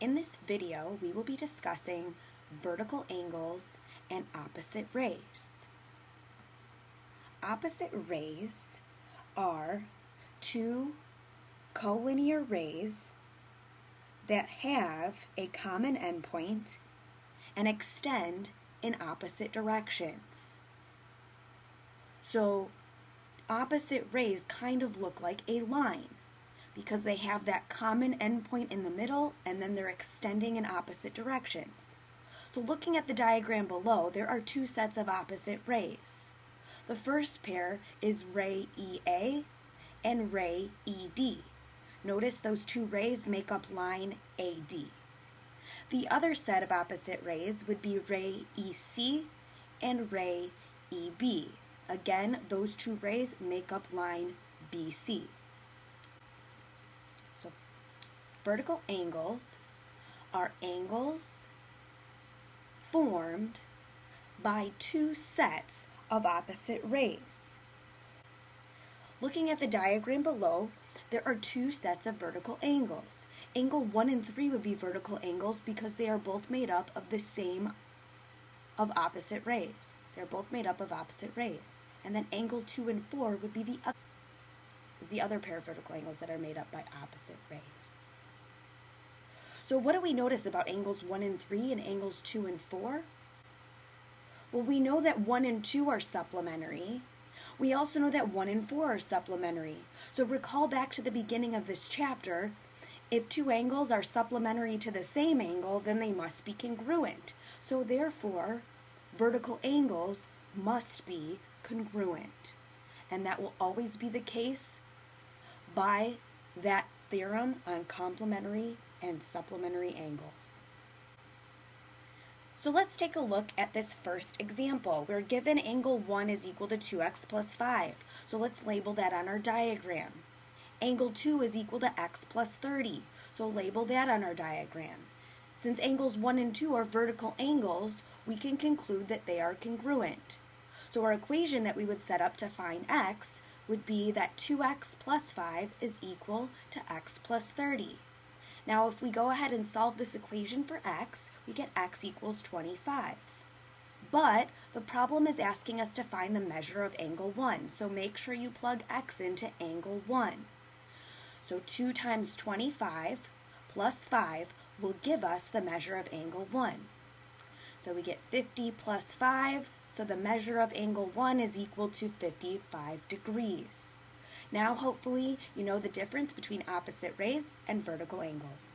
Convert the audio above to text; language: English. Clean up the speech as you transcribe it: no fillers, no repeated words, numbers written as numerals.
In this video, we will be discussing vertical angles and opposite rays. Opposite rays are two collinear rays that have a common endpoint and extend in opposite directions. So opposite rays kind of look like a line because they have that common endpoint in the middle and then they're extending in opposite directions. So looking at the diagram below, there are two sets of opposite rays. The first pair is ray EA and ray ED. Notice those two rays make up line AD. The other set of opposite rays would be ray EC and ray EB. Again, those two rays make up line BC. So, vertical angles are angles formed by two sets of opposite rays. Looking at the diagram below, there are two sets of vertical angles. Angle 1 and 3 would be vertical angles because they are both made up of of opposite rays. They're both made up of opposite rays. And then angle 2 and 4 would be the other pair of vertical angles that are made up by opposite rays. So what do we notice about angles 1 and 3 and angles 2 and 4? Well, we know that 1 and 2 are supplementary. We also know that 1 and 4 are supplementary. So recall back to the beginning of this chapter, if two angles are supplementary to the same angle, then they must be congruent. So therefore, vertical angles must be congruent. And that will always be the case by that theorem on complementary and supplementary angles. So let's take a look at this first example. We're given angle 1 is equal to 2x plus 5. So let's label that on our diagram. Angle 2 is equal to x plus 30. So label that on our diagram. Since angles 1 and 2 are vertical angles, we can conclude that they are congruent. So our equation that we would set up to find x would be that 2x plus 5 is equal to x plus 30. Now if we go ahead and solve this equation for x, we get x equals 25. But the problem is asking us to find the measure of angle 1, so make sure you plug x into angle 1. So 2 times 25 plus 5 will give us the measure of angle 1. So we get 50 plus 5, so the measure of angle 1 is equal to 55 degrees. Now hopefully you know the difference between opposite rays and vertical angles.